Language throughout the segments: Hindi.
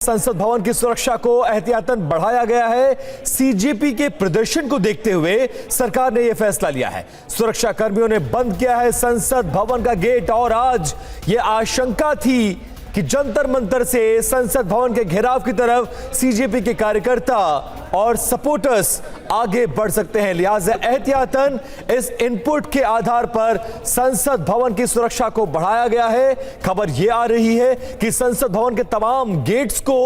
संसद भवन की सुरक्षा को एहतियातन बढ़ाया गया है। सीजेपी के प्रदर्शन को देखते हुए सरकार ने यह फैसला लिया है। सुरक्षा कर्मियों ने बंद किया है संसद भवन का गेट और आज यह आशंका थी कि जंतर मंतर से संसद भवन के घेराव की तरफ सीजेपी के कार्यकर्ता और सपोर्टर्स आगे बढ़ सकते हैं। लिहाजा एहतियातन इस इनपुट के आधार पर संसद भवन की सुरक्षा को बढ़ाया गया है। खबर यह आ रही है कि संसद भवन के तमाम गेट्स को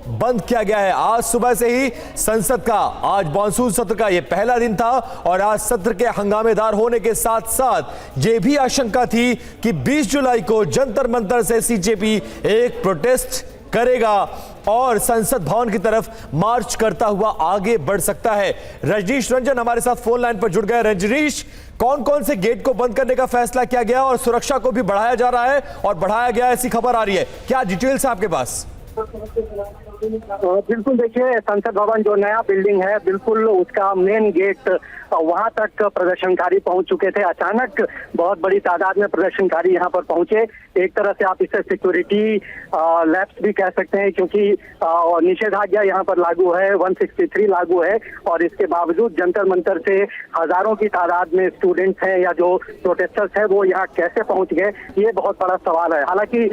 बंद किया गया है। आज सुबह से ही संसद का आज मॉनसून सत्र का यह पहला दिन था और आज सत्र के हंगामेदार होने के साथ साथ यह भी आशंका थी कि 20 जुलाई को जंतर मंतर से सीजेपी एक प्रोटेस्ट करेगा और संसद भवन की तरफ मार्च करता हुआ आगे बढ़ सकता है। रजनीश रंजन हमारे साथ फोन लाइन पर जुड़ गए। रजनीश, कौन कौन से गेट को बंद करने का फैसला किया गया और सुरक्षा को भी बढ़ाया जा रहा है और बढ़ाया गया ऐसी खबर आ रही है, क्या डिटेल्स है आपके पास? बिल्कुल, देखिए संसद भवन जो नया बिल्डिंग है, बिल्कुल उसका मेन गेट वहां तक प्रदर्शनकारी पहुंच चुके थे। अचानक बहुत बड़ी तादाद में प्रदर्शनकारी यहां पर पहुंचे। एक तरह से आप इसे सिक्योरिटी लैप्स भी कह सकते हैं, क्योंकि निषेधाज्ञा यहां पर लागू है, 163 लागू है और इसके बावजूद जंतर मंतर से हजारों की तादाद में स्टूडेंट्स हैं या जो प्रोटेस्टर्स हैं वो यहाँ कैसे पहुंच गए, ये बहुत बड़ा सवाल है। हालांकि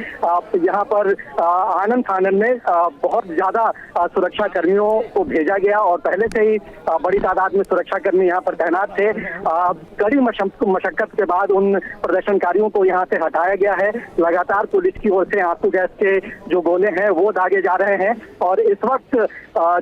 यहाँ पर आनंद फानन में बहुत ज्यादा सुरक्षा कर्मियों को भेजा गया और पहले से ही बड़ी तादाद में सुरक्षा कर्मी यहाँ पर तैनात थे। कड़ी मशक्कत के बाद उन प्रदर्शनकारियों को यहाँ से हटाया गया है। लगातार पुलिस की ओर से आंसू गैस के जो गोले हैं वो दागे जा रहे हैं और इस वक्त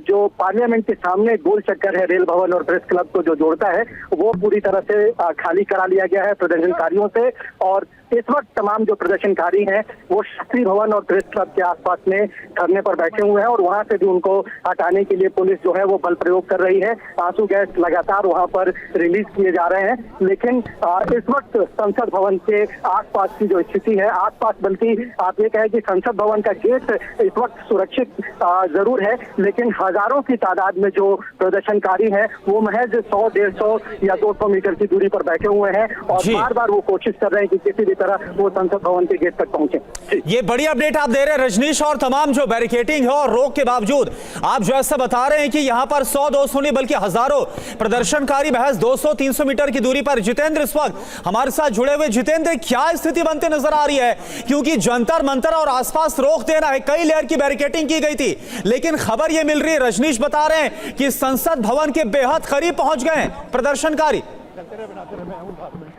जो पार्लियामेंट के सामने गोल चक्कर है रेल भवन और प्रेस क्लब को जो जोड़ता है वो पूरी तरह से खाली करा लिया गया है प्रदर्शनकारियों से। और इस वक्त तमाम जो प्रदर्शनकारी हैं वो शास्त्री भवन और प्रेस क्लब के आसपास में धरने पर बैठे हुए हैं और वहां से भी उनको हटाने के लिए पुलिस जो है वो बल प्रयोग कर रही है। आंसू गैस लगातार वहां पर रिलीज किए जा रहे हैं, लेकिन इस वक्त संसद भवन के आसपास की जो स्थिति है, आसपास बल्कि आप ये कहें कि संसद भवन का गेट इस वक्त सुरक्षित जरूर है, लेकिन हजारों की तादाद में जो प्रदर्शनकारी है वो महज 100, 150 या 200 मीटर की दूरी पर बैठे हुए हैं और बार बार वो कोशिश कर रहे हैं कि किसी भी तरह वो संसद भवन के गेट तक पहुंचे। ये बड़ी अपडेट आप दे रहे हैं रजनीश, और तमाम जो बैरिकेडिंग है और रोक के बावजूद आप जो ऐसा बता रहे हैं कि यहां पर 100-200 नहीं बल्कि हजारों प्रदर्शनकारी महज 200-300 मीटर की दूरी पर। जितेंद्र इस वक्त हमारे साथ जुड़े हुए। जितेंद्र, क्या स्थिति बनते नजर आ रही है, क्योंकि जंतर मंतर और आसपास रोक देना है, कई लेयर की बैरिकेडिंग की गई थी, लेकिन खबर यह मिल रही है, रजनीश बता रहे हैं कि संसद भवन के बेहद करीब पहुंच गए हैं प्रदर्शनकारी।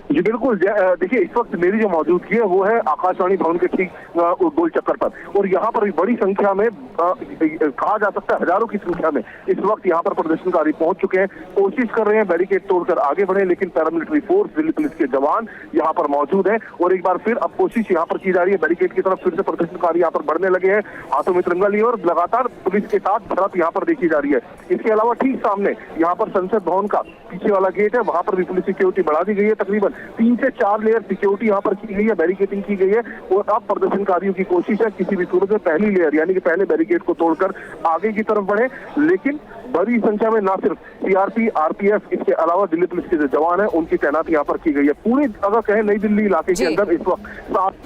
जी बिल्कुल, देखिए इस वक्त मेरी जो मौजूदगी है वो है आकाशवाणी भवन के ठीक गोल चक्कर पर और यहाँ पर बड़ी संख्या में कहा जा सकता है हजारों की संख्या में इस वक्त यहाँ पर प्रदर्शनकारी पहुंच चुके हैं। कोशिश कर रहे हैं बैरिकेड तोड़कर आगे बढ़े, लेकिन पैरामिलिट्री फोर्स, दिल्ली पुलिस के जवान यहाँ पर मौजूद है और एक बार फिर अब कोशिश यहाँ पर की जा रही है बैरिकेड की तरफ। फिर से प्रदर्शनकारी यहाँ पर बढ़ने लगे हैं, हाथों में तिरंगा लिए और लगातार पुलिस के साथ झड़प यहाँ पर देखी जा रही है। इसके अलावा ठीक सामने यहाँ पर संसद भवन का पीछे वाला गेट है, वहां पर भी पुलिस सिक्योरिटी बढ़ा दी गई है। तकरीबन 3 से 4 लेयर सिक्योरिटी यहाँ पर की गई है, बैरिकेडिंग की गई है और अब प्रदर्शनकारियों की कोशिश है किसी भी सूरत में पहली लेयर यानी कि पहले बैरिकेड को तोड़कर आगे की तरफ बढ़े। लेकिन बड़ी संख्या में ना सिर्फ सीआरपी, आरपीएफ, इसके अलावा दिल्ली पुलिस के जो जवान है उनकी तैनाती यहाँ पर की गई है। पूरे अगर कहें नई दिल्ली इलाके के अंदर इस वक्त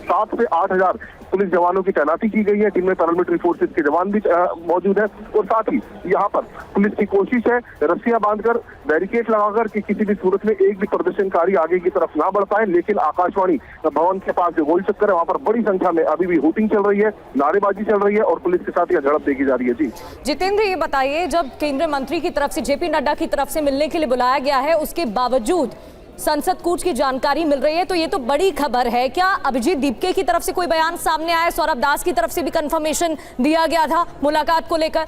7 से 8 हजार पुलिस जवानों की तैनाती की गई है, जिनमें पैरामिलिट्री फोर्सेस के जवान भी मौजूद है और साथ ही यहाँ पर पुलिस की कोशिश है रस्सियां बांधकर बैरिकेड लगाकर कि किसी भी सूरत में एक भी प्रदर्शनकारी आगे की तरफ ना बढ़ पाए। लेकिन आकाशवाणी भवन के पास जो गोल चक्कर है वहां पर बड़ी संख्या में अभी भी हूटिंग चल रही है, नारेबाजी चल रही है और पुलिस के साथ यह झड़प देखी जा रही है। जी जितेंद्र, ये बताइए, जब केंद्रीय मंत्री की तरफ से जेपी नड्डा की तरफ से मिलने के लिए बुलाया गया है, उसके बावजूद संसद कूच की जानकारी मिल रही है, तो ये तो बड़ी खबर है। क्या अभिजीत दीपके की तरफ से कोई बयान सामने आया? सौरभ दास की तरफ से भी कंफर्मेशन दिया गया था मुलाकात को लेकर?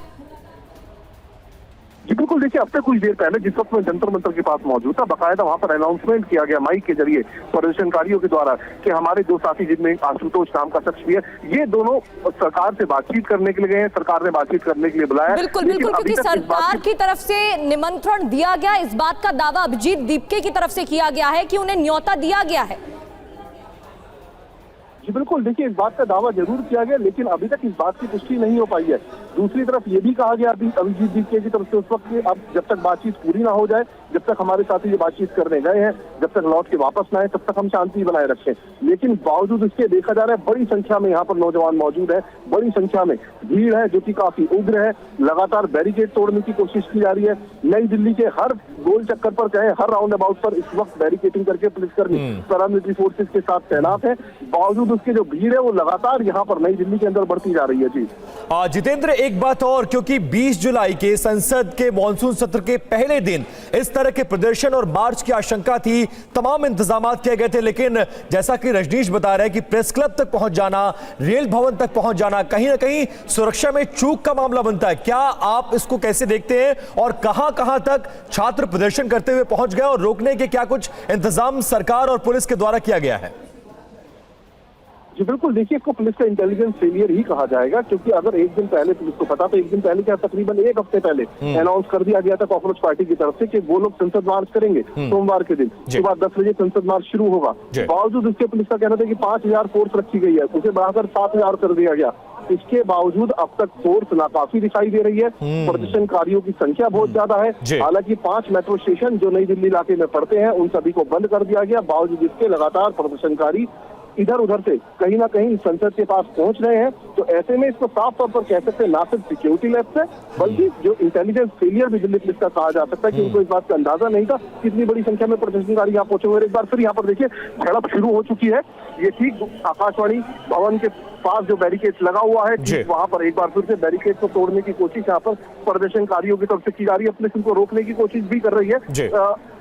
जी बिल्कुल, देखिए अब से कुछ देर पहले जिस वक्त मैं जंतर मंतर के पास मौजूद था, बाकायदा वहां पर अनाउंसमेंट किया गया माइक के जरिए प्रदर्शनकारियों के द्वारा कि हमारे 2 साथी जिनमें आशुतोष नाम का शख्स भी है, ये दोनों सरकार से बातचीत करने के लिए गए हैं, सरकार ने बातचीत करने के लिए बुलाया। बिल्कुल बिल्कुल, क्योंकि सरकार की तरफ से निमंत्रण दिया गया, इस बात का दावा अभिजीत दीपके की तरफ से किया गया है कि उन्हें न्योता दिया गया है। जी बिल्कुल, देखिए इस बात का दावा जरूर किया गया, लेकिन अभी तक इस बात की पुष्टि नहीं हो पाई है दूसरी तरफ ये भी कहा गया अभिजीत दीपके की तरफ से उस वक्त कि अब जब तक बातचीत पूरी ना हो जाए, जब तक हमारे साथी ये बातचीत करने गए हैं, जब तक लौट के वापस ना आए, तब तक हम शांति बनाए रखें। लेकिन बावजूद इसके देखा जा रहा है बड़ी संख्या में यहाँ पर नौजवान मौजूद है, बड़ी संख्या में भीड़ है जो कि काफी उग्र है। लगातार बैरिकेड तोड़ने की कोशिश की जा रही है। नई दिल्ली के हर गोल चक्कर पर चाहे हर राउंड अबाउट पर इस वक्त बैरिकेडिंग करके पुलिसकर्मी पैरामिलिट्री फोर्सेस के साथ तैनात है। बावजूद उसके जो भीड़ है वो लगातार यहाँ पर नई दिल्ली के अंदर बढ़ती जा रही है। जी जितेंद्र, एक बात और, क्योंकि 20 जुलाई के संसद के मॉनसून सत्र के पहले दिन इस तरह के प्रदर्शन और मार्च की आशंका थी, तमाम इंतजाम किए गए थे, लेकिन जैसा कि रजनीश बता रहे हैं कि प्रेस क्लब तक पहुंच जाना, रेल भवन तक पहुंच जाना, कहीं ना कहीं सुरक्षा में चूक का मामला बनता है। क्या आप इसको कैसे देखते हैं और कहां तक छात्र प्रदर्शन करते हुए पहुंच गए और रोकने के क्या कुछ इंतजाम सरकार और पुलिस के द्वारा किया गया है? जी बिल्कुल, देखिए इसको पुलिस का इंटेलिजेंस फेलियर ही कहा जाएगा, क्योंकि अगर एक दिन पहले पुलिस को पता, तो एक दिन पहले क्या तकरीबन एक हफ्ते पहले अनाउंस कर दिया गया था कॉकरोच पार्टी की तरफ से कि वो लोग संसद मार्च करेंगे सोमवार के दिन सुबह 10 बजे संसद मार्च शुरू होगा। बावजूद उसके पुलिस का कहना था कि 5000 फोर्स रखी गई है, उसे बढ़ाकर 7000 कर दिया गया। इसके बावजूद अब तक फोर्स नाकाफी दिखाई दे रही है। प्रदर्शनकारियों की संख्या बहुत ज्यादा है। हालांकि 5 मेट्रो स्टेशन जो नई दिल्ली इलाके में पड़ते हैं उन सभी को बंद कर दिया गया। बावजूद इसके लगातार प्रदर्शनकारी इधर उधर से कहीं ना कहीं संसद के पास पहुंच रहे हैं। तो ऐसे में इसको साफ तौर पर कह सकते हैं ना सिर्फ सिक्योरिटी लैब्स है, बल्कि जो इंटेलिजेंस फेलियर भी दिल्ली पुलिस का कहा जा सकता है कि उनको इस बात का अंदाजा नहीं था कितनी बड़ी संख्या में प्रदर्शनकारी यहाँ पहुंचे हुए। एक बार फिर यहाँ पर देखिए झड़प शुरू हो चुकी है। ये ठीक आकाशवाणी भवन के पास जो बैरिकेड लगा हुआ है, वहां पर एक बार फिर से बैरिकेड को तोड़ने की कोशिश यहाँ पर प्रदर्शनकारियों की तरफ से की जा रही है। पुलिस उनको रोकने की कोशिश भी कर रही है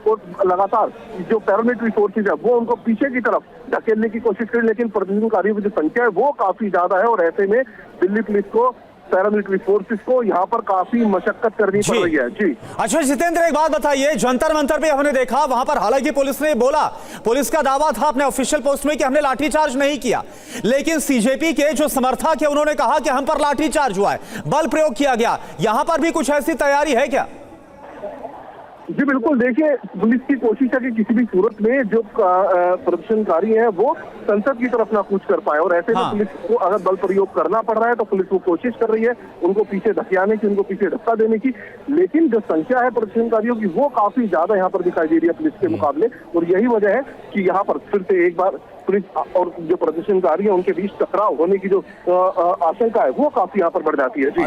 और लगातार जो पैरामिलिट्री फोर्सेज है वो उनको पीछे की तरफ धकेलने की कोशिश करें, लेकिन प्रदर्शनकारियों की जो संख्या है वो काफी ज्यादा है और ऐसे में दिल्ली पुलिस को, पैरामिलिट्री फोर्सेस को यहाँ पर काफी मशक्कत करनी पड़ रही है। जी अच्छा जितेंद्र, एक बात बताइए, जंतर मंतर पे हमने देखा वहां पर, हालांकि पुलिस ने बोला, पुलिस का दावा था अपने ऑफिशियल पोस्ट में कि हमने लाठीचार्ज नहीं किया, लेकिन सीजेपी के जो समर्थक है उन्होंने कहा कि हम पर लाठीचार्ज हुआ है, बल प्रयोग किया गया। यहां पर भी कुछ ऐसी तैयारी है क्या? जी बिल्कुल, देखिए पुलिस की कोशिश है कि किसी भी सूरत में जो प्रदर्शनकारी हैं वो संसद की तरफ ना कूच कर पाए और ऐसे में पुलिस को अगर बल प्रयोग करना पड़ रहा है तो पुलिस वो कोशिश कर रही है उनको पीछे धकेलने की, उनको पीछे धक्का देने की। लेकिन जो संख्या है प्रदर्शनकारियों की वो काफी ज्यादा यहाँ पर दिखाई दे रही है पुलिस के मुकाबले, और यही वजह है कि यहाँ पर फिर से एक बार पुलिस और जो प्रदर्शनकारी है उनके बीच टकराव होने की जो आशंका है वो काफी यहाँ पर बढ़ जाती है। जी